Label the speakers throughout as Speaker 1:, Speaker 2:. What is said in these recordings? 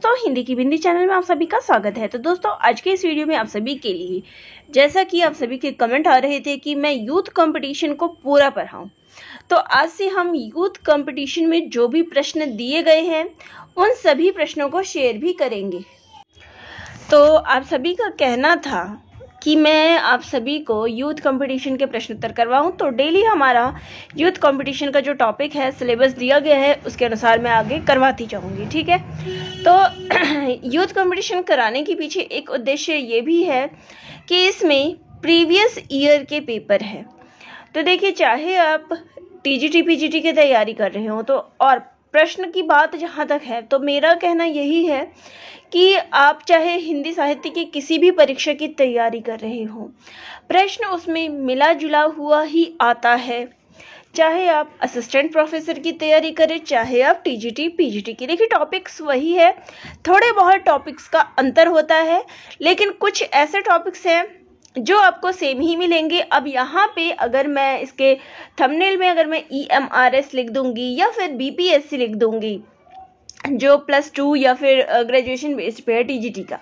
Speaker 1: दोस्तों, हिंदी की बिंदी चैनल में आप सभी का स्वागत है। तो दोस्तों, आज के इस वीडियो में आप सभी के लिए, जैसा कि आप सभी के कमेंट आ रहे थे कि मैं यूथ कंपटीशन को पूरा पढ़ाऊं, तो आज से हम यूथ कंपटीशन में जो भी प्रश्न दिए गए हैं उन सभी प्रश्नों को शेयर भी करेंगे। तो आप सभी का कहना था कि मैं आप सभी को यूथ कंपटीशन के प्रश्न उत्तर करवाऊं, तो डेली हमारा यूथ कंपटीशन का जो टॉपिक है, सिलेबस दिया गया है, उसके अनुसार मैं आगे करवाती जाऊंगी। ठीक है। तो यूथ कंपटीशन कराने के पीछे एक उद्देश्य ये भी है कि इसमें प्रीवियस ईयर के पेपर है। तो देखिए, चाहे आप टीजीटी पीजीटी की तैयारी कर रहे हो, तो और प्रश्न की बात जहाँ तक है, तो मेरा कहना यही है कि आप चाहे हिंदी साहित्य की किसी भी परीक्षा की तैयारी कर रहे हो, प्रश्न उसमें मिला जुला हुआ ही आता है। चाहे आप असिस्टेंट प्रोफेसर की तैयारी करें, चाहे आप टीजीटी पीजीटी की, देखिए टॉपिक्स वही है, थोड़े बहुत टॉपिक्स का अंतर होता है, लेकिन कुछ ऐसे टॉपिक्स हैं जो आपको सेम ही मिलेंगे। अब यहाँ पे अगर मैं इसके थंबनेल में अगर मैं EMRS लिख दूंगी या फिर BPSC लिख दूंगी, जो +2 या फिर ग्रेजुएशन बेस्ड पे है टीजीटी का,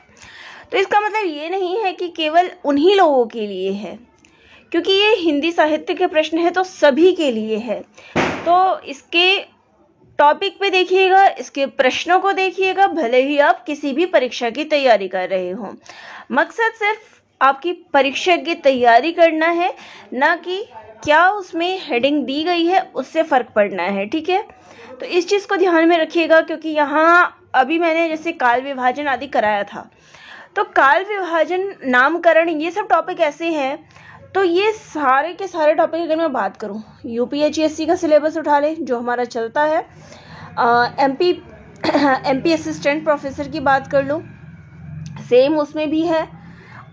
Speaker 1: तो इसका मतलब ये नहीं है कि केवल उन्हीं लोगों के लिए है, क्योंकि ये हिंदी साहित्य के प्रश्न है तो सभी के लिए है। तो इसके टॉपिक पे देखिएगा, इसके प्रश्नों को देखिएगा, भले ही आप किसी भी परीक्षा की तैयारी कर रहे हो। मकसद सिर्फ आपकी परीक्षा की तैयारी करना है, ना कि क्या उसमें हेडिंग दी गई है उससे फर्क पड़ना है। ठीक है। तो इस चीज़ को ध्यान में रखिएगा, क्योंकि यहाँ अभी मैंने जैसे काल विभाजन आदि कराया था, तो काल विभाजन, नामकरण, ये सब टॉपिक ऐसे हैं। तो ये सारे के सारे टॉपिक अगर मैं बात करूँ, UPHSC का सिलेबस उठा ले जो हमारा चलता है, MP असिस्टेंट प्रोफेसर की बात कर लो, सेम उसमें भी है।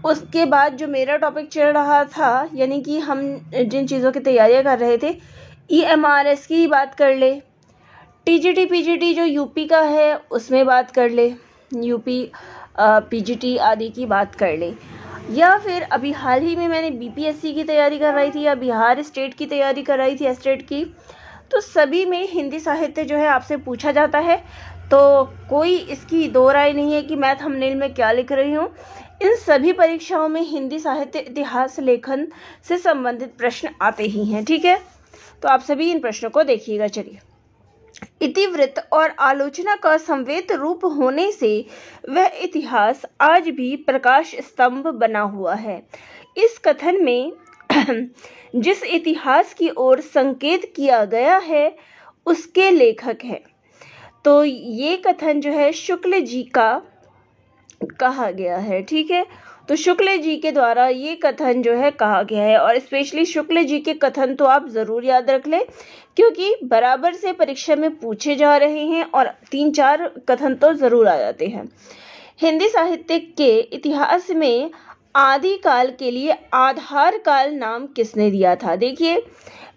Speaker 1: उसके बाद जो मेरा टॉपिक चल रहा था, यानी कि हम जिन चीज़ों की तैयारियां कर रहे थे, EMRS की बात कर ले, टीजीटी पीजीटी जो यूपी का है उसमें बात कर ले, यूपी पीजीटी आदि की बात कर ले, या फिर अभी हाल ही में मैंने BPSC की तैयारी कर रही थी या बिहार स्टेट की तैयारी कर रही थी, स्टेट की। तो सभी में हिंदी साहित्य जो है आपसे पूछा जाता है, तो कोई इसकी दो राय नहीं है कि मैं थंबनेल में क्या लिख रही हूँ। इन सभी परीक्षाओं में हिंदी साहित्य, इतिहास, लेखन से संबंधित प्रश्न आते ही हैं। ठीक है। तो आप सभी इन प्रश्नों को देखिएगा। चलिए, इतिवृत्त और आलोचना का संवेद रूप होने से वह इतिहास आज भी प्रकाश स्तंभ बना हुआ है। इस कथन में जिस इतिहास की ओर संकेत किया गया है उसके लेखक हैं। तो ये कथन जो है शुक्ल जी का कहा गया है। ठीक है। तो शुक्ल जी के द्वारा ये कथन जो है कहा गया है, और स्पेशली शुक्ल जी के कथन तो आप जरूर याद रख लें, क्योंकि बराबर से परीक्षा में पूछे जा रहे हैं और 3-4 कथन तो जरूर आ जाते हैं। हिंदी साहित्य के इतिहास में आदि काल के लिए आधार काल नाम किसने दिया था? देखिए,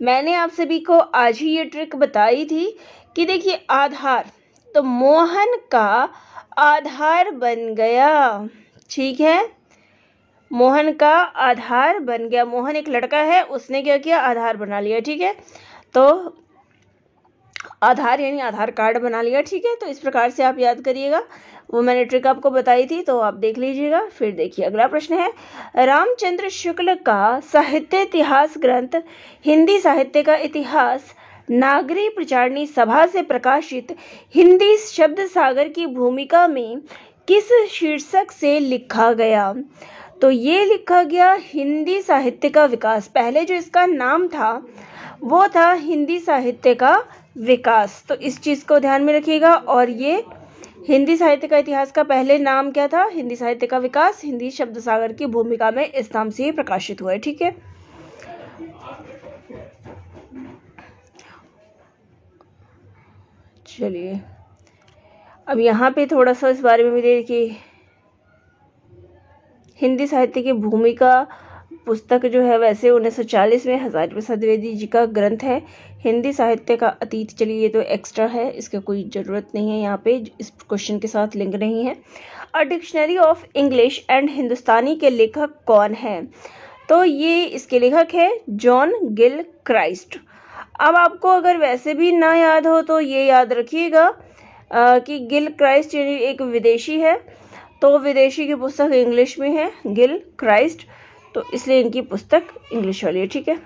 Speaker 1: मैंने आप सभी को आज ही ये ट्रिक बताई थी कि देखिए, आधार, तो मोहन का आधार बन गया। ठीक है, मोहन का आधार बन गया। मोहन एक लड़का है, उसने क्या किया? आधार बना लिया। ठीक है। तो आधार यानी आधार कार्ड बना लिया। ठीक है। तो इस प्रकार से आप याद करिएगा, वो मैंने ट्रिक आपको बताई थी, तो आप देख लीजिएगा। फिर देखिए, अगला प्रश्न है, रामचंद्र शुक्ल का साहित्य इतिहास ग्रंथ हिंदी साहित्य का इतिहास नागरी प्रचारणी सभा से प्रकाशित हिंदी शब्द सागर की भूमिका में किस शीर्षक से लिखा गया? तो ये लिखा गया हिंदी साहित्य का विकास। पहले जो इसका नाम था वो था हिंदी साहित्य का विकास। तो इस चीज़ को ध्यान में रखिएगा। और ये हिंदी साहित्य का इतिहास का पहले नाम क्या था? हिंदी साहित्य का विकास हिंदी शब्द सागर की भूमिका में इस नाम से ही प्रकाशित हुआ है। ठीक है। चलिए, अब यहाँ पे थोड़ा सा इस बारे में भी देखिए, हिंदी साहित्य की भूमिका पुस्तक जो है वैसे 1940 में हज़ारी प्रसाद द्विवेदी जी का ग्रंथ है। हिंदी साहित्य का अतीत, चलिए ये तो एक्स्ट्रा है, इसका कोई ज़रूरत नहीं है, यहाँ पे इस क्वेश्चन के साथ लिंक नहीं है। A dictionary of English and Hindustani के लेखक कौन है? तो ये इसके लेखक है जॉन गिलक्राइस्ट। अब आपको अगर वैसे भी ना याद हो तो ये याद रखिएगा, कि गिल क्राइस्ट यानी एक विदेशी है, तो विदेशी की पुस्तक इंग्लिश में है, गिल क्राइस्ट, तो इसलिए इनकी पुस्तक इंग्लिश वाली है। ठीक है,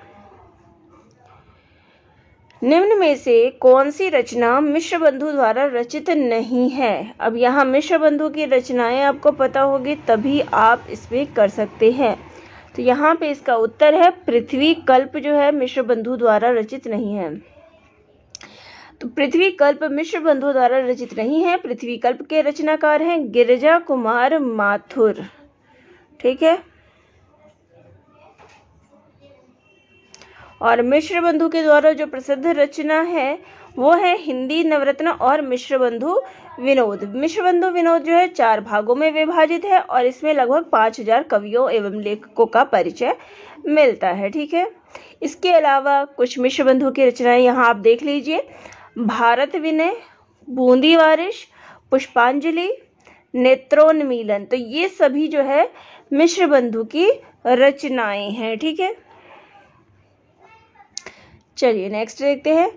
Speaker 1: निम्न में से कौन सी रचना मिश्र बंधु द्वारा रचित नहीं है? अब यहाँ मिश्र बंधु की रचनाएं आपको पता होगी तभी आप इसमें कर सकते हैं। तो यहाँ पे इसका उत्तर है पृथ्वी कल्प जो है मिश्र बंधु द्वारा रचित नहीं है। तो पृथ्वी कल्प मिश्र बंधु द्वारा रचित नहीं है। पृथ्वी कल्प के रचनाकार हैं गिरिजा कुमार माथुर। ठीक है, और मिश्र बंधु के द्वारा जो प्रसिद्ध रचना है वो है हिंदी नवरत्न और मिश्र बंधु विनोद। मिश्र बंधु विनोद जो है 4 भागों में विभाजित है और इसमें लगभग 5000 कवियों एवं लेखकों का परिचय मिलता है। ठीक है, इसके अलावा कुछ मिश्र बंधु की रचनाएं यहाँ आप देख लीजिए, भारत विनय, बूंदी वारिश, पुष्पांजलि, नेत्रोन्मीलन, तो ये सभी जो है मिश्र बंधु की रचनाएं हैं। ठीक है, चलिए नेक्स्ट देखते हैं।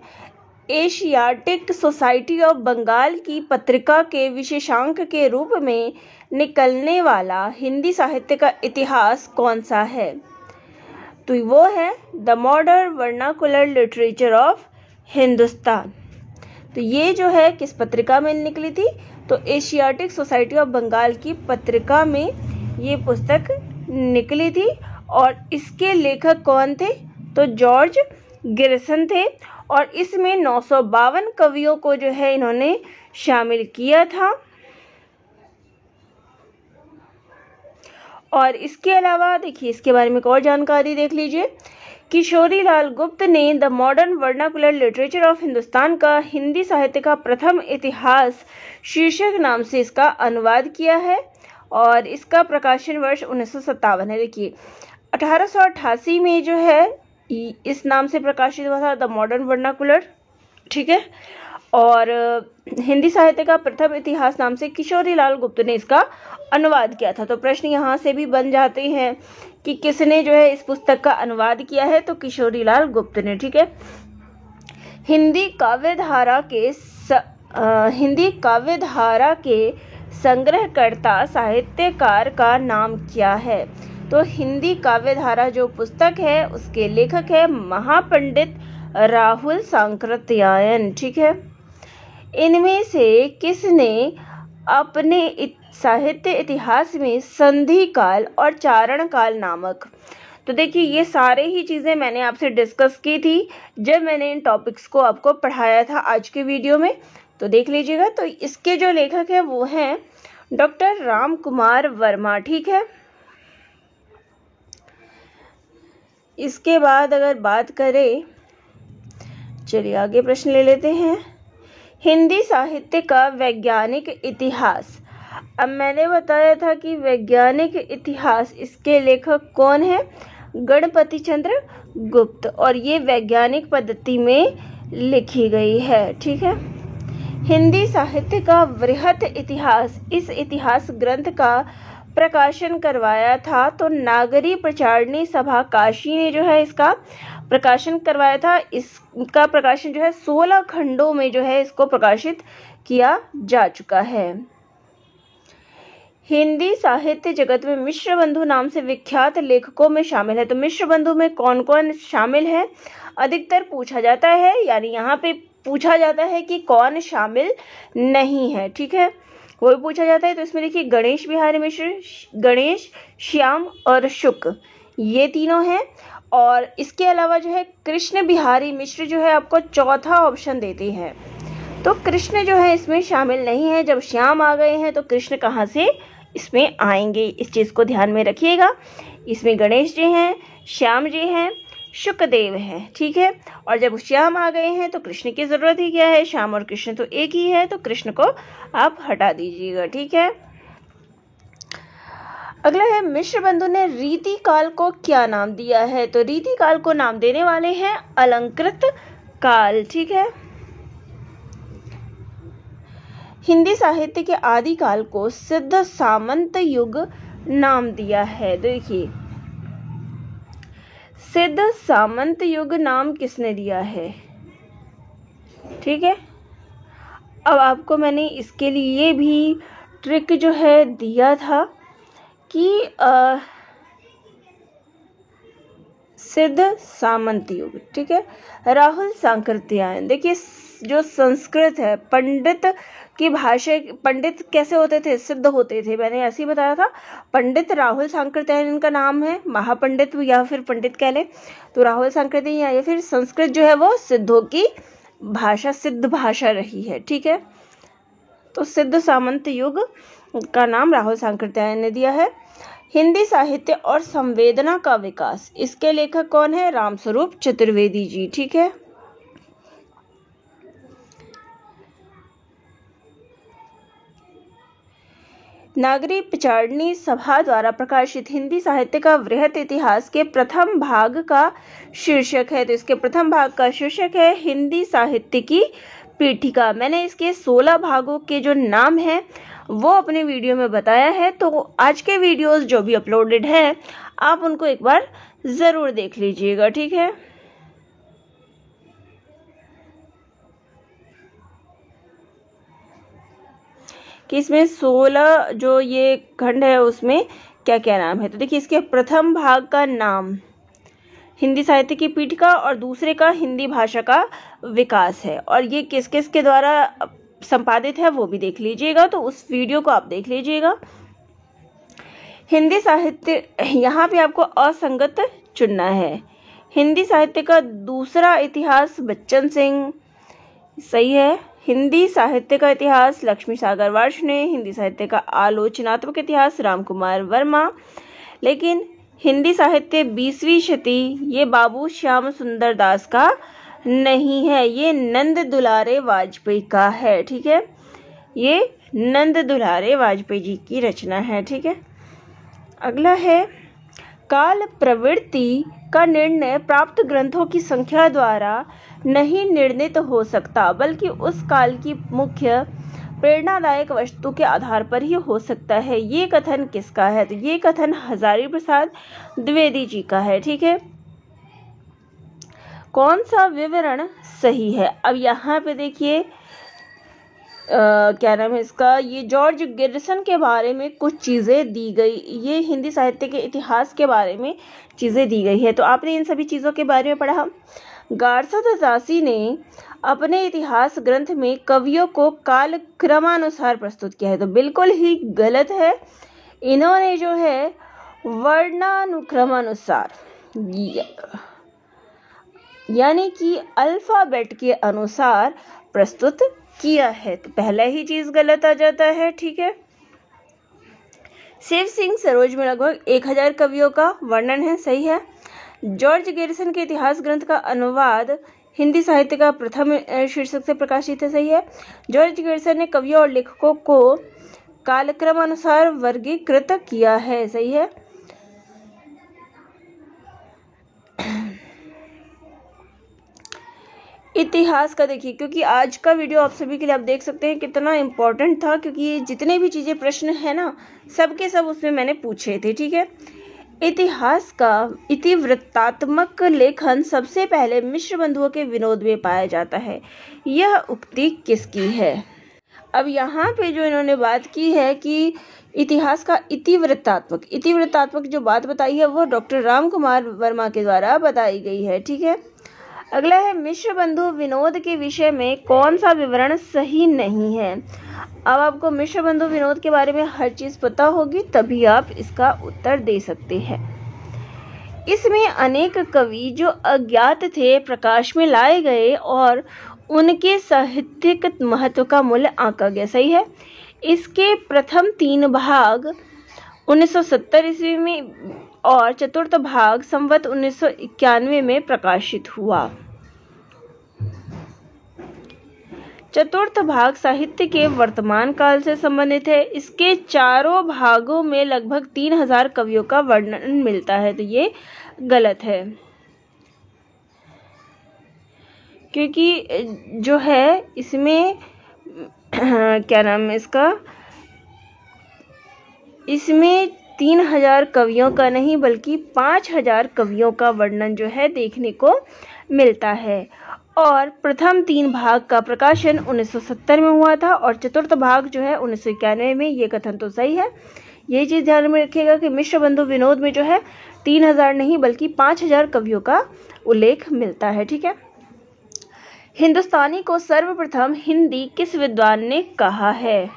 Speaker 1: एशियाटिक सोसाइटी ऑफ बंगाल की पत्रिका के विशेषांक के रूप में निकलने वाला हिंदी साहित्य का इतिहास कौन सा है? तो वो है the modern vernacular literature of Hindustan. तो ये जो है किस पत्रिका में निकली थी? तो एशियाटिक सोसाइटी ऑफ बंगाल की पत्रिका में ये पुस्तक निकली थी और इसके लेखक कौन थे? तो जॉर्ज गिरिसन थे और इसमें 952 कवियों को जो है इन्होंने शामिल किया था। और इसके अलावा देखिए इसके बारे में एक और जानकारी देख लीजिए। किशोरी लाल गुप्त ने the modern vernacular literature of Hindustan का हिंदी साहित्य का प्रथम इतिहास शीर्षक नाम से इसका अनुवाद किया है और इसका प्रकाशन वर्ष 1957 है। देखिए 1888 में जो है इस नाम से प्रकाशित हुआ था द मॉडर्न वर्नाकुलर। ठीक है, और हिंदी साहित्य का प्रथम इतिहास नाम से किशोरी लाल गुप्त ने इसका अनुवाद किया था। तो प्रश्न यहाँ से भी बन जाते हैं कि किसने जो है इस पुस्तक का अनुवाद किया है? तो किशोरी लाल गुप्त ने। ठीक है, हिंदी काव्यधारा के संग्रहकर्ता साहित्यकार का नाम क्या है? तो हिंदी काव्यधारा जो पुस्तक है उसके लेखक है महापंडित राहुल सांकृत्यायन। ठीक है, इनमें से किसने अपने साहित्य इतिहास में संधि काल और चारण काल नामक, तो देखिए ये सारे ही चीज़ें मैंने आपसे डिस्कस की थी जब मैंने इन टॉपिक्स को आपको पढ़ाया था आज के वीडियो में, तो देख लीजिएगा। तो इसके जो लेखक है वो हैं डॉक्टर राम कुमार वर्मा। ठीक है, इसके बाद अगर बात करें, चलिए आगे प्रश्न ले लेते हैं। हिंदी साहित्य का वैज्ञानिक इतिहास। अब मैंने बताया था कि वैज्ञानिक इतिहास इसके लेखक कौन है? गणपति चंद्र गुप्त, और ये वैज्ञानिक पद्धति में लिखी गई है। ठीक है, हिंदी साहित्य का वृहत इतिहास, इस इतिहास ग्रंथ का प्रकाशन करवाया था तो नागरी प्रचारणी सभा काशी ने जो है इसका प्रकाशन करवाया था। इसका प्रकाशन जो है 16 खंडों में जो है इसको प्रकाशित किया जा चुका है। हिंदी साहित्य जगत में मिश्र बंधु नाम से विख्यात लेखकों में शामिल है। तो मिश्र बंधु में कौन कौन शामिल है? अधिकतर पूछा जाता है, यानी यहाँ पे पूछा जाता है कि कौन शामिल नहीं है। ठीक है, वो भी पूछा जाता है। तो इसमें देखिए गणेश बिहारी मिश्र, गणेश, श्याम और शुक, ये तीनों हैं। और इसके अलावा जो है कृष्ण बिहारी मिश्र जो है आपको चौथा ऑप्शन देते हैं, तो कृष्ण जो है इसमें शामिल नहीं है। जब श्याम आ गए हैं तो कृष्ण कहाँ से इसमें आएंगे, इस चीज़ को ध्यान में रखिएगा। इसमें गणेश जी हैं, श्याम जी हैं, शुकदेव है। ठीक है, और जब श्याम आ गए हैं तो कृष्ण की जरूरत ही क्या है? श्याम और कृष्ण तो एक ही है, तो कृष्ण को आप हटा दीजिएगा। ठीक है, अगला है मिश्र बंधु ने रीति काल को क्या नाम दिया है? तो रीति काल को नाम देने वाले हैं अलंकृत काल। ठीक है, हिंदी साहित्य के आदि काल को सिद्ध सामंत युग नाम दिया है। देखिए सिद्ध सामंत युग नाम किसने दिया है? ठीक है, अब आपको मैंने इसके लिए भी ट्रिक जो है दिया था कि सिद्ध सामंत युग, ठीक है। राहुल सांकृत्यायन, देखिए जो संस्कृत है, पंडित की भाषा, पंडित कैसे होते थे, सिद्ध होते थे, मैंने ऐसे ही बताया था। पंडित राहुल सांकृत्यायन इनका नाम है, महापंडित या फिर पंडित कह ले तो राहुल सांकृत्यायन, या फिर संस्कृत जो है वो सिद्धों की भाषा, सिद्ध भाषा रही है, ठीक है। तो सिद्ध सामंत युग का नाम राहुल सांकृत्यायन ने दिया है। हिंदी साहित्य और संवेदना का विकास, इसके लेखक कौन है, रामस्वरूप चतुर्वेदी जी, ठीक है। नागरी पिचारनी सभा द्वारा प्रकाशित हिंदी साहित्य का वृहत इतिहास के प्रथम भाग का शीर्षक है, तो इसके प्रथम भाग का शीर्षक है हिंदी साहित्य की पीठिका। मैंने इसके 16 भागों के जो नाम हैं वो अपने वीडियो में बताया है, तो आज के वीडियोस जो भी अपलोडेड हैं आप उनको एक बार ज़रूर देख लीजिएगा, ठीक है। कि इसमें 16 जो ये खंड है उसमें क्या क्या नाम है। तो देखिए इसके प्रथम भाग का नाम हिंदी साहित्य की पीठिका और दूसरे का हिंदी भाषा का विकास है, और ये किस किस के द्वारा संपादित है वो भी देख लीजिएगा, तो उस वीडियो को आप देख लीजिएगा। हिंदी साहित्य, यहाँ पे आपको असंगत चुनना है। हिंदी साहित्य का दूसरा इतिहास बच्चन सिंह, सही है। हिंदी साहित्य का इतिहास लक्ष्मी सागर वार्ष ने। हिंदी साहित्य का आलोचनात्मक इतिहास रामकुमार वर्मा। लेकिन हिंदी साहित्य 20वीं शती ये बाबू श्याम सुंदर दास का नहीं है, ये नंद दुलारे वाजपेयी का है, ठीक है। ये नंद दुलारे वाजपेयी जी की रचना है, ठीक है। अगला है काल प्रवृत्ति का निर्णय प्राप्त ग्रंथों की संख्या द्वारा नहीं निर्णित हो सकता, बल्कि उस काल की मुख्य प्रेरणादायक वस्तु के आधार पर ही हो सकता है। ये कथन किसका है, तो ये कथन हजारी प्रसाद द्विवेदी जी का है, ठीक है। कौन सा विवरण सही है, अब यहाँ पे देखिए क्या नाम है इसका, ये जॉर्ज गिरिसन के बारे में कुछ चीज़ें दी गई, ये हिंदी साहित्य के इतिहास के बारे में चीज़ें दी गई है, तो आपने इन सभी चीज़ों के बारे में पढ़ा। गारसा दासी ने अपने इतिहास ग्रंथ में कवियों को कालक्रमानुसार प्रस्तुत किया है, तो बिल्कुल ही गलत है। इन्होंने जो है वर्णानुक्रमानुसार, यानी कि अल्फाबेट के अनुसार प्रस्तुत किया है, तो पहला ही चीज गलत आ जाता है, ठीक है। शिव सिंह सरोज में लगभग 1000 कवियों का वर्णन है, सही है। जॉर्ज गैरिसन के इतिहास ग्रंथ का अनुवाद हिंदी साहित्य का प्रथम शीर्षक से प्रकाशित है, सही है। जॉर्ज गैरिसन ने कवियों और लेखकों को कालक्रमानुसार वर्गीकृत किया है, सही है। इतिहास का देखिए, क्योंकि आज का वीडियो आप सभी के लिए आप देख सकते हैं कितना इम्पोर्टेंट था, क्योंकि ये जितने भी चीज़ें प्रश्न है ना सबके सब उसमें मैंने पूछे थे, ठीक है। इतिहास का इतिवृत्तात्मक लेखन सबसे पहले मिश्र बंधुओं के विनोद में पाया जाता है, यह उक्ति किसकी है। अब यहाँ पे जो इन्होंने बात की है कि इतिहास का इतिवृत्तात्मक जो बात बताई है वो डॉक्टर रामकुमार वर्मा के द्वारा बताई गई है, ठीक है। अगला है मिश्र बंधु विनोद के विषय में कौन सा विवरण सही नहीं है। अब आपको मिश्र बंधु विनोद के बारे में हर चीज पता होगी तभी आप इसका उत्तर दे सकते हैं। इसमें अनेक कवि जो अज्ञात थे प्रकाश में लाए गए और उनके साहित्यिक महत्व का मूल्य आंका गया, सही है। इसके प्रथम 3 भाग 1970 ईस्वी में और चतुर्थ भाग संवत 1991 में प्रकाशित हुआ। चतुर्थ भाग साहित्य के वर्तमान काल से संबंधित है। इसके चारों भागों में लगभग 3000 कवियों का वर्णन मिलता है, तो ये गलत है, क्योंकि जो है इसमें क्या नाम है इसका, इसमें 3000 कवियों का नहीं बल्कि 5000 कवियों का वर्णन जो है देखने को मिलता है। और प्रथम 3 भाग का प्रकाशन 1970 में हुआ था और चतुर्थ भाग जो है 1991 में। ये कथन तो सही है। ये चीज़ ध्यान में रखिएगा कि मिश्र बंधु विनोद में जो है 3000 नहीं बल्कि 5000 कवियों का उल्लेख मिलता है। ठीक है। हिंदुस्तानी को सर्वप्रथम हिंदी किस विद्वान ने कहा है?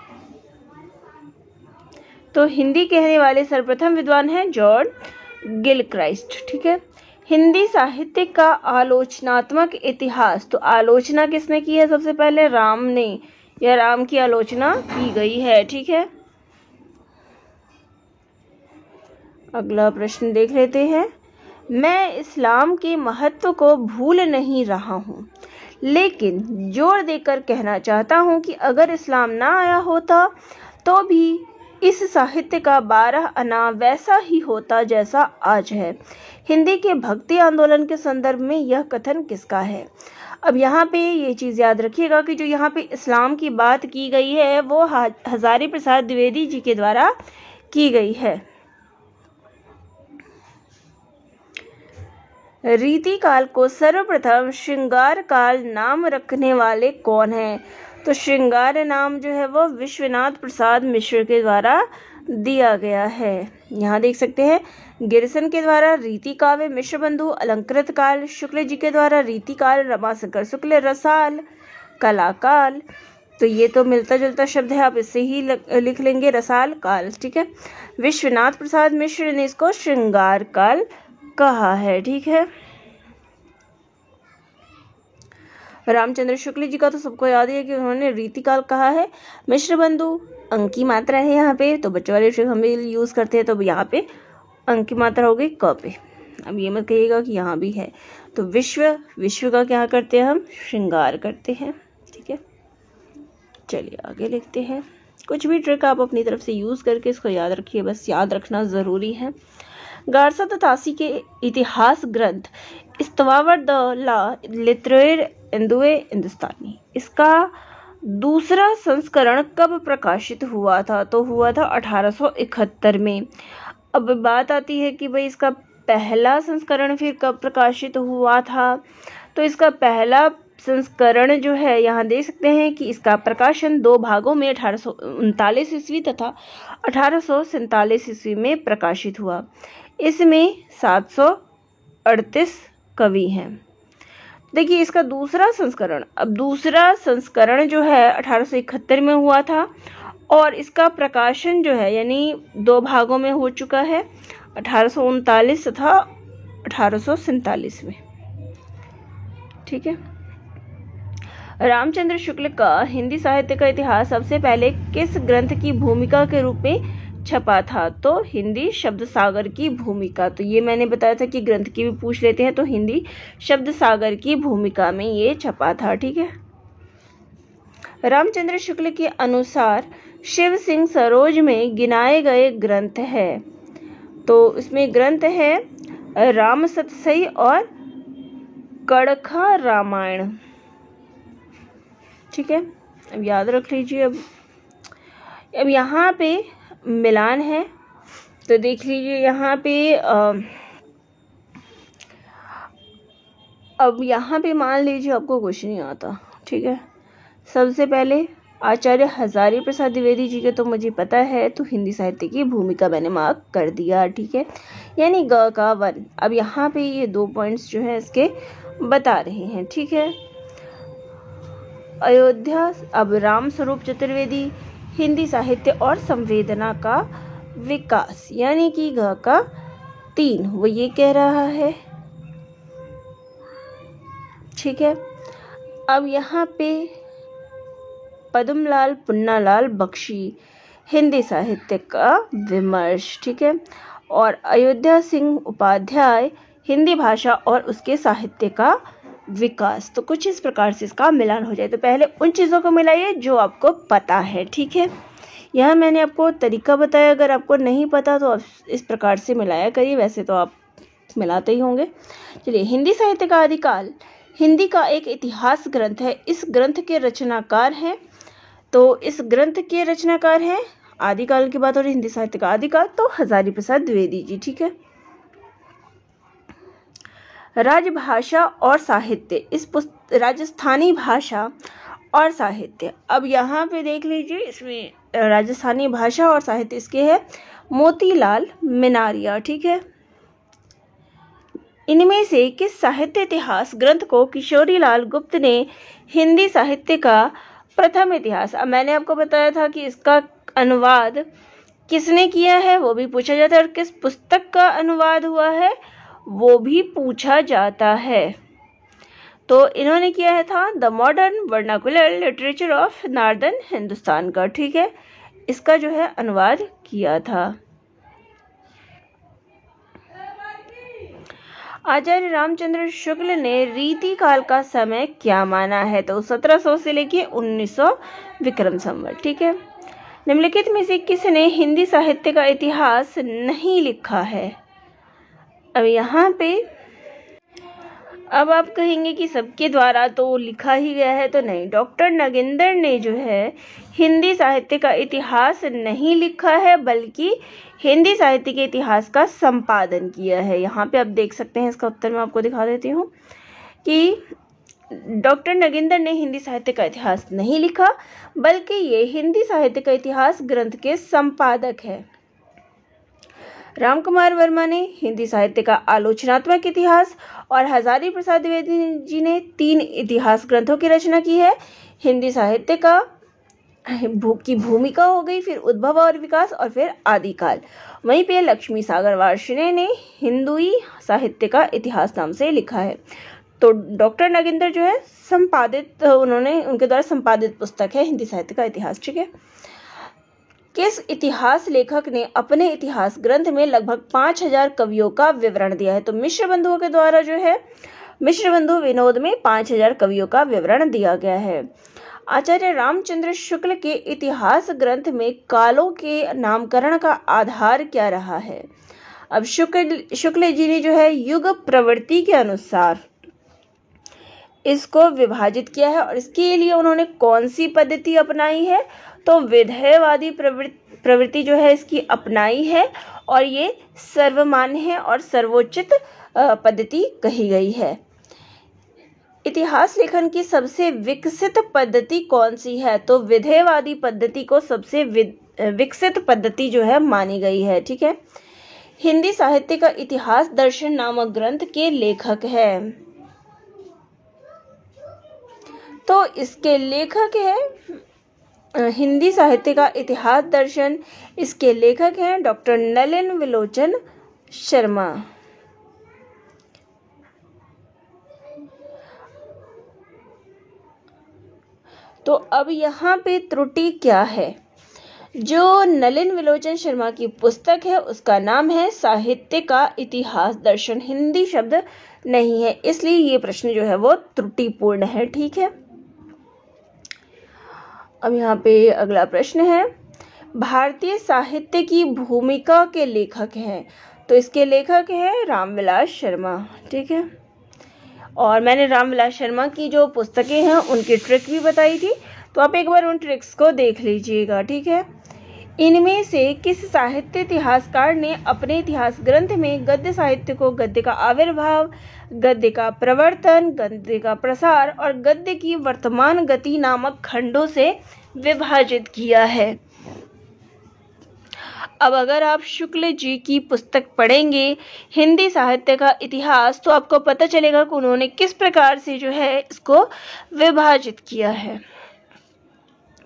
Speaker 1: तो हिंदी कहने वाले सर्वप्रथम विद्वान हैं जॉर्ज गिलक्राइस्ट। ठीक है। हिंदी साहित्य का आलोचनात्मक इतिहास, तो आलोचना किसने की है? सबसे पहले राम ने, या राम की आलोचना की गई है। ठीक है। अगला प्रश्न देख लेते हैं। मैं इस्लाम के महत्व को भूल नहीं रहा हूँ, लेकिन जोर देकर कहना चाहता हूँ कि अगर इस्लाम ना आया होता तो भी इस साहित्य का 12 आना वैसा ही होता जैसा आज है। हिंदी के भक्ति आंदोलन के संदर्भ में यह कथन किसका है? अब यहाँ पे ये चीज़ याद रखिएगा कि जो यहाँ पे इस्लाम की बात की गई है वो हजारी प्रसाद द्विवेदी जी के द्वारा की गई है। रीति काल को सर्वप्रथम श्रृंगार काल नाम रखने वाले कौन हैं? तो श्रृंगार नाम जो है वो विश्वनाथ प्रसाद मिश्र के द्वारा दिया गया है। यहाँ देख सकते हैं, गिरसन के द्वारा रीति काव्य मिश्र बंधु, अलंकृत काल शुक्ल जी के द्वारा रीति काल, रमाशंकर शुक्ल रसाल, कलाकाल। तो ये तो मिलता जुलता शब्द है, आप इससे ही लिख लेंगे रसाल काल। ठीक है। विश्वनाथ प्रसाद मिश्र ने इसको श्रृंगार काल कहा है। ठीक है। रामचंद्र शुक्ल जी का तो सबको याद है कि उन्होंने रीतिकाल कहा है। मिश्र बंधु अंक की मात्रा है यहाँ पे, तो बच्चों वाले ट्रिक हम भी यूज़ करते हैं, तो यहाँ पे अंक की मात्रा हो गई क पे। अब ये मत कहिएगा कि यहाँ भी है। तो विश्व का क्या करते हैं हम? श्रृंगार करते हैं। ठीक है। चलिए आगे लिखते हैं। कुछ भी ट्रिक आप अपनी तरफ से यूज़ करके इसको याद रखिए, बस याद रखना ज़रूरी है। गारसा तासी के इतिहास ग्रंथ इस्तवावर द ला लिटरेर इंदुए हिंदुस्तानी, इसका दूसरा संस्करण कब प्रकाशित हुआ था? तो हुआ था 1871 में। अब बात आती है कि भाई इसका पहला संस्करण फिर कब प्रकाशित हुआ था? तो इसका पहला संस्करण जो है, यहाँ देख सकते हैं कि इसका प्रकाशन 2 भागों में 1839 ईस्वी तथा 1847 ईस्वी में प्रकाशित हुआ। इसमें 738 कवि हैं। देखिए इसका दूसरा संस्करण जो है 1871 में हुआ था और इसका प्रकाशन जो है यानी 2 भागों में हो चुका है, 1839 तथा 1847 में। ठीक है। रामचंद्र शुक्ल का हिंदी साहित्य का इतिहास सबसे पहले किस ग्रंथ की भूमिका के रूप में छपा था? तो हिंदी शब्द सागर की भूमिका। तो ये मैंने बताया था कि ग्रंथ की भी पूछ लेते हैं, तो हिंदी शब्द सागर की भूमिका में ये छपा था। ठीक है। रामचंद्र शुक्ल के अनुसार शिव सिंह सरोज में गिनाए गए ग्रंथ है, तो इसमें ग्रंथ है राम सतसई और कड़खा रामायण। ठीक है। अब याद रख लीजिए। अब यहाँ पे मिलान है, तो देख लीजिए यहाँ पे अब यहाँ पे मान लीजिए आपको कुछ नहीं आता। ठीक है। सबसे पहले आचार्य हजारी प्रसाद द्विवेदी जी के तो मुझे पता है, तो हिंदी साहित्य की भूमिका मैंने मार्क कर दिया। ठीक है। यानी ग का 1। अब यहाँ पे ये 2 पॉइंट्स जो है इसके बता रहे हैं। ठीक है। अयोध्या, अब राम स्वरूप चतुर्वेदी, हिंदी साहित्य और संवेदना का विकास, यानी कि घ का 3, वो ये कह रहा है। ठीक है। अब यहाँ पे पद्मलाल पुन्नालाल बख्शी, हिंदी साहित्य का विमर्श। ठीक है। और अयोध्या सिंह उपाध्याय, हिंदी भाषा और उसके साहित्य का विकास। तो कुछ इस प्रकार से इसका मिलान हो जाए। तो पहले उन चीज़ों को मिलाइए जो आपको पता है। ठीक है। यह मैंने आपको तरीका बताया, अगर आपको नहीं पता तो आप इस प्रकार से मिलाया करिए, वैसे तो आप मिलाते ही होंगे। चलिए, हिंदी साहित्य का आदिकाल हिंदी का एक इतिहास ग्रंथ है। इस ग्रंथ के रचनाकार हैं, तो इस ग्रंथ के रचनाकार हैं, आदिकाल की बात हो रही हिंदी साहित्य का आदिकाल, तो हजारी प्रसाद द्विवेदी जी। ठीक है। राजभाषा और साहित्य, राजस्थानी भाषा और साहित्य। अब यहाँ पे देख लीजिए, इसमें राजस्थानी भाषा और साहित्य इसके है मोतीलाल मिनारिया। ठीक है, इनमें से किस साहित्य इतिहास ग्रंथ को किशोरीलाल गुप्त ने हिंदी साहित्य का प्रथम इतिहास, अब मैंने आपको बताया था कि इसका अनुवाद किसने किया है वो भी पूछा जाता है, और किस पुस्तक का अनुवाद हुआ है वो भी पूछा जाता है। तो इन्होंने किया है था the modern vernacular literature of northern Hindustan का। ठीक है, इसका जो है अनुवाद किया था। आचार्य रामचंद्र शुक्ल ने रीति काल का समय क्या माना है, तो 1700 से लेके 1900 विक्रम संवत। ठीक है, निम्नलिखित में से किसने हिंदी साहित्य का इतिहास नहीं लिखा है। अब यहाँ पे अब आप कहेंगे कि सबके द्वारा तो लिखा ही गया है, तो नहीं, डॉक्टर नगेंद्र ने जो है हिंदी साहित्य का इतिहास नहीं लिखा है, बल्कि हिंदी साहित्य के इतिहास का संपादन किया है। यहाँ पे आप देख सकते हैं, इसका उत्तर मैं आपको दिखा देती हूँ कि डॉक्टर नगेंद्र ने हिंदी साहित्य का इतिहास नहीं लिखा, बल्कि ये हिंदी साहित्य का इतिहास ग्रंथ के संपादक है। रामकुमार वर्मा ने हिंदी साहित्य का आलोचनात्मक इतिहास, और हजारी प्रसाद द्विवेदी जी ने 3 इतिहास ग्रंथों की रचना की है। हिंदी साहित्य का की भूमिका हो गई, फिर उद्भव और विकास, और फिर आदिकाल। वहीं पे लक्ष्मी सागर वार्ष्णेय ने हिंदुई साहित्य का इतिहास नाम से लिखा है। तो डॉक्टर नगेंद्र जो है संपादित, उनके द्वारा संपादित पुस्तक है हिंदी साहित्य का इतिहास। ठीक है, किस इतिहास लेखक ने अपने इतिहास ग्रंथ में लगभग 5000 कवियों का विवरण दिया है, तो मिश्र बंधुओं के द्वारा जो है मिश्र बंधु विनोद में 5000 कवियों का विवरण दिया गया है। आचार्य रामचंद्र शुक्ल के इतिहास ग्रंथ में कालों के नामकरण का आधार क्या रहा है। अब शुक्ल जी ने जो है युग प्रवृत्ति के अनुसार इसको विभाजित किया है, और इसके लिए उन्होंने कौन सी पद्धति अपनाई है, तो विधेयवादी प्रवृत्ति जो है इसकी अपनाई है, और ये सर्वमान्य है और सर्वोचित पद्धति कही गई है। इतिहास लेखन की सबसे विकसित पद्धति कौन सी है, तो विधेयवादी पद्धति को सबसे विकसित पद्धति जो है मानी गई है। ठीक है, हिंदी साहित्य का इतिहास दर्शन नामक ग्रंथ के लेखक है, तो इसके लेखक है हिंदी साहित्य का इतिहास दर्शन, इसके लेखक हैं डॉक्टर नलिन विलोचन शर्मा। तो अब यहाँ पे त्रुटि क्या है, जो नलिन विलोचन शर्मा की पुस्तक है उसका नाम है साहित्य का इतिहास दर्शन, हिंदी शब्द नहीं है, इसलिए ये प्रश्न जो है वो त्रुटिपूर्ण है। ठीक है, अब यहाँ पे अगला प्रश्न है, भारतीय साहित्य की भूमिका के लेखक हैं, तो इसके लेखक हैं रामविलास शर्मा। ठीक है, और मैंने रामविलास शर्मा की जो पुस्तकें हैं उनकी ट्रिक भी बताई थी, तो आप एक बार उन ट्रिक्स को देख लीजिएगा। ठीक है, इनमें से किस साहित्य इतिहासकार ने अपने इतिहास ग्रंथ में गद्य साहित्य को गद्य का आविर्भाव, गद्य का प्रवर्तन, गद्य का प्रसार और गद्य की वर्तमान गति नामक खंडों से विभाजित किया है। अब अगर आप शुक्ल जी की पुस्तक पढ़ेंगे हिंदी साहित्य का इतिहास, तो आपको पता चलेगा कि उन्होंने किस प्रकार से जो है इसको विभाजित किया है।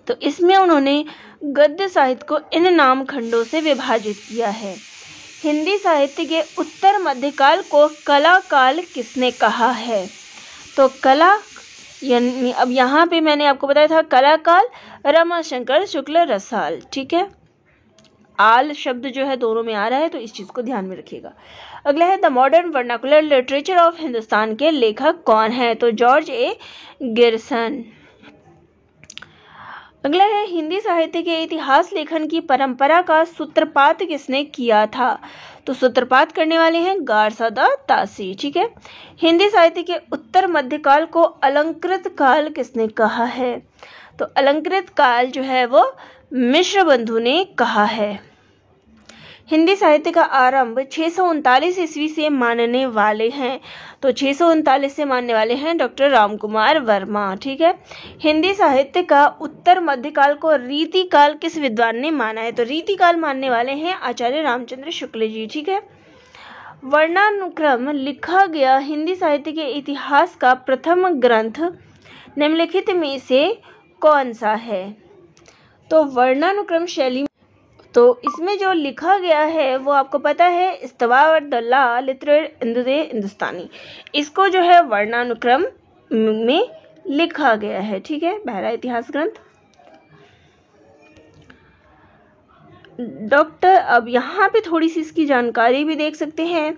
Speaker 1: तो इसमें उन्होंने गद्य साहित्य को इन नाम खंडों से विभाजित किया है। हिंदी साहित्य के उत्तर मध्यकाल को कला काल किसने कहा है, तो कला यानी अब यहाँ पे मैंने आपको बताया था कला काल रमाशंकर शुक्ल रसाल। ठीक है, आल शब्द जो है दोनों में आ रहा है, तो इस चीज को ध्यान में रखिएगा। अगला है the modern vernacular literature of Hindustan के लेखक कौन है, तो जॉर्ज ए गिरसन। अगला है हिंदी साहित्य के इतिहास लेखन की परंपरा का सूत्रपात किसने किया था, तो सूत्रपात करने वाले हैं गारसादा तासी। ठीक है, हिंदी साहित्य के उत्तर मध्यकाल को अलंकृत काल किसने कहा है, तो अलंकृत काल जो है वो मिश्र बंधु ने कहा है। हिंदी साहित्य का आरंभ 639 ईस्वी से मानने वाले हैं, तो 639 से मानने वाले हैं डॉक्टर रामकुमार वर्मा। ठीक है। हिंदी साहित्य का उत्तर मध्यकाल को रीतिकाल किस विद्वान ने माना है? तो रीतिकाल मानने वाले हैं आचार्य रामचंद्र शुक्ल जी। ठीक है। वर्णानुक्रम लिखा गया हिंदी साहित्य के इतिहास का प्रथम ग्रंथ निम्नलिखित में से कौन सा है? तो वर्णानुक्रम शैली, तो इसमें जो लिखा गया है वो आपको पता है इस्तवा-उद-दौला लिटरेचर हिंदुस्तानी, इसको जो है वर्णानुक्रम में लिखा गया है। ठीक है। पहला इतिहास ग्रंथ। डॉक्टर, अब यहाँ पे थोड़ी सी इसकी जानकारी भी देख सकते हैं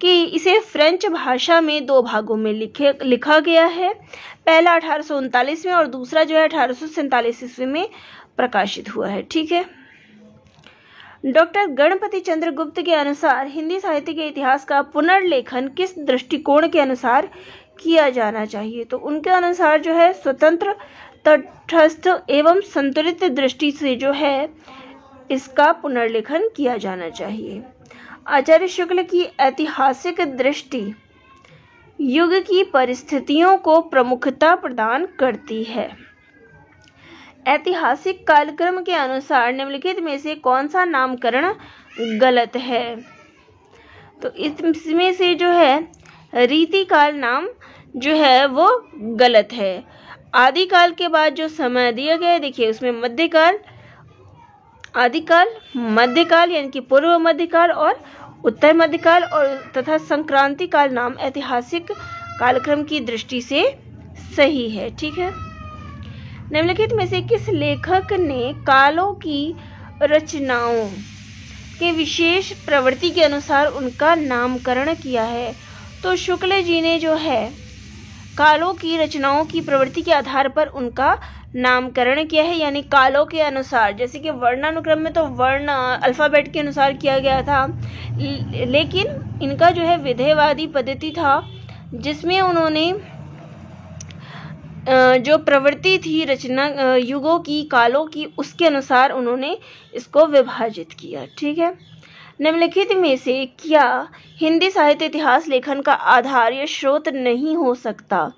Speaker 1: कि इसे फ्रेंच भाषा में 2 भागों में लिखा गया है। पहला 1839 में और दूसरा जो है 1847 ईस्वी में प्रकाशित हुआ है। ठीक है। डॉक्टर गणपति चंद्र गुप्त के अनुसार हिंदी साहित्य के इतिहास का पुनर्लेखन किस दृष्टिकोण के अनुसार किया जाना चाहिए? तो उनके अनुसार जो है स्वतंत्र, तटस्थ एवं संतुलित दृष्टि से जो है इसका पुनर्लेखन किया जाना चाहिए। आचार्य शुक्ल की ऐतिहासिक दृष्टि युग की परिस्थितियों को प्रमुखता प्रदान करती है। ऐतिहासिक कालक्रम के अनुसार निम्नलिखित में से कौन सा नामकरण गलत है? तो इसमें से जो है रीतिकाल नाम जो है वो गलत है। आदिकाल के बाद जो समय दिया गया है, देखिए उसमें मध्यकाल, आदिकाल, मध्यकाल यानी कि पूर्व मध्यकाल और उत्तर मध्यकाल और तथा संक्रांति काल नाम ऐतिहासिक कालक्रम की दृष्टि से सही है। ठीक है। निम्नलिखित में से किस लेखक ने कालों की रचनाओं के विशेष प्रवृत्ति के अनुसार उनका नामकरण किया है? तो शुक्ल जी ने जो है कालों की रचनाओं की प्रवृत्ति के आधार पर उनका नामकरण किया है, यानी कालों के अनुसार। जैसे कि वर्णानुक्रम में तो वर्ण अल्फाबेट के अनुसार किया गया था, लेकिन इनका जो है विधेयवादी पद्धति था, जिसमें उन्होंने जो प्रवृत्ति थी रचना युगों की, कालों की, उसके अनुसार उन्होंने इसको विभाजित किया। ठीक है। निम्नलिखित में से क्या हिंदी साहित्य इतिहास लेखन का आधार या स्रोत नहीं हो सकता?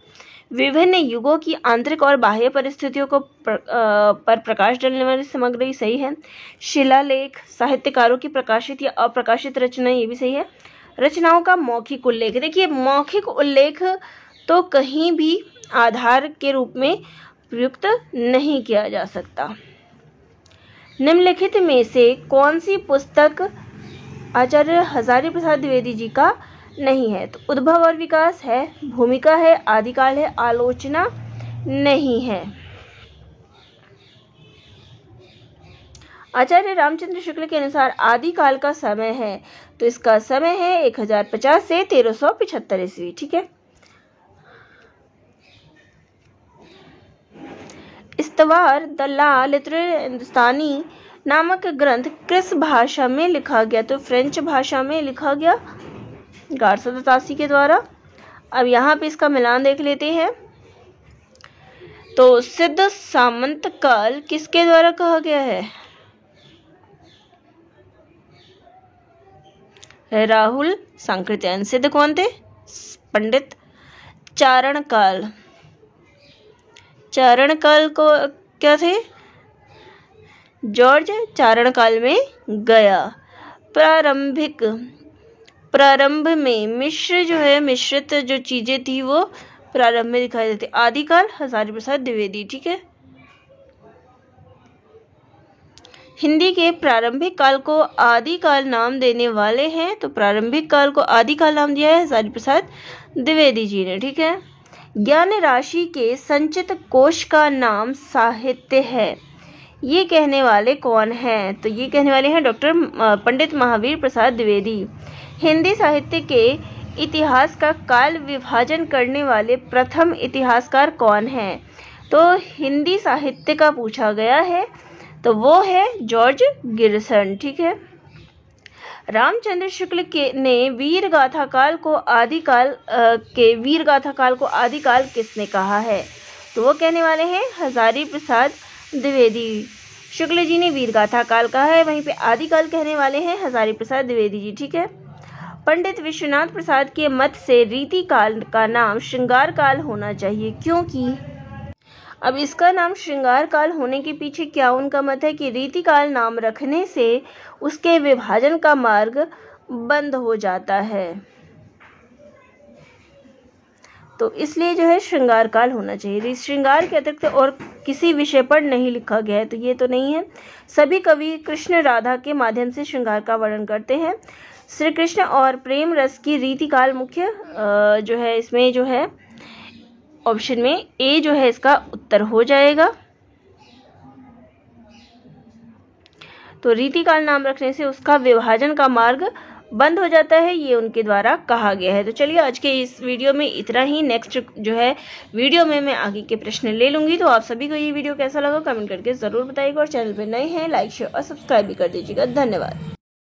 Speaker 1: विभिन्न युगों की आंतरिक और बाह्य परिस्थितियों को पर प्रकाश डालने वाली सामग्री सही है। शिलालेख, साहित्यकारों की प्रकाशित या अप्रकाशित रचना, ये भी सही है। रचनाओं का मौखिक उल्लेख, देखिए मौखिक उल्लेख तो कहीं भी आधार के रूप में प्रयुक्त नहीं किया जा सकता। निम्नलिखित में से कौन सी पुस्तक आचार्य हजारी प्रसाद द्विवेदी जी का नहीं है? तो उद्भव और विकास है, भूमिका है, आदिकाल है, आलोचना नहीं है। आचार्य रामचंद्र शुक्ल के अनुसार आदिकाल का समय है, तो इसका समय है 1050 से 1375 ईस्वी। ठीक है। इस्तवा-उद-दौला लिटरेचर हिंदुस्तानी नामक ग्रंथ किस भाषा में लिखा गया? तो फ्रेंच भाषा में लिखा गया गारसो दतासी के द्वारा। अब यहाँ पे इसका मिलान देख लेते हैं। तो सिद्ध सामंत काल किसके द्वारा कहा गया है? राहुल सांकृत्यायन। सिद्ध कौन थे? पंडित चारण काल। चारण काल को क्या थे? जॉर्ज चारण काल में गया। प्रारंभ में मिश्र जो है, मिश्रित जो चीजें थी वो प्रारंभ में दिखाई देती। आदिकाल हजारी प्रसाद द्विवेदी। ठीक है। हिंदी के प्रारंभिक काल को आदिकाल नाम देने वाले हैं, तो प्रारंभिक काल को आदिकाल नाम दिया है हजारी प्रसाद द्विवेदी जी ने। ठीक है। ज्ञान राशि के संचित कोश का नाम साहित्य है, ये कहने वाले कौन हैं? तो ये कहने वाले हैं डॉक्टर पंडित महावीर प्रसाद द्विवेदी। हिंदी साहित्य के इतिहास का काल विभाजन करने वाले प्रथम इतिहासकार कौन हैं? तो हिंदी साहित्य का पूछा गया है, तो वो है जॉर्ज गिरसन। ठीक है। रामचंद्र शुक्ल ने वीर गाथा काल को आदिकाल किसने कहा है? तो वो कहने वाले हैं हजारी प्रसाद द्विवेदी। शुक्ल जी ने वीरगाथा काल कहा है, वहीं पे आदिकाल कहने वाले हैं हजारी प्रसाद द्विवेदी जी। ठीक है। पंडित विश्वनाथ प्रसाद के मत से रीति काल का नाम श्रृंगार काल होना चाहिए, क्योंकि अब इसका नाम श्रृंगार काल होने के पीछे क्या उनका मत है कि रीति काल नाम रखने से उसके विभाजन का मार्ग बंद हो जाता है, तो इसलिए जो है श्रृंगार काल होना चाहिए। श्रृंगार के अतिरिक्त और किसी विषय पर नहीं लिखा गया है, तो ये तो नहीं है। सभी कवि कृष्ण राधा के माध्यम से श्रृंगार का वर्णन करते हैं। श्री कृष्ण और प्रेम रस की रीति काल मुख्य जो है इसमें जो है ऑप्शन में ए जो है इसका उत्तर हो जाएगा। तो रीति काल नाम रखने से उसका विभाजन का मार्ग बंद हो जाता है, ये उनके द्वारा कहा गया है। तो चलिए आज के इस वीडियो में इतना ही। नेक्स्ट जो है वीडियो में मैं आगे के प्रश्न ले लूंगी। तो आप सभी को ये वीडियो कैसा लगा कमेंट करके ज़रूर बताइएगा, और चैनल पे नए हैं लाइक शेयर और सब्सक्राइब भी कर दीजिएगा। धन्यवाद।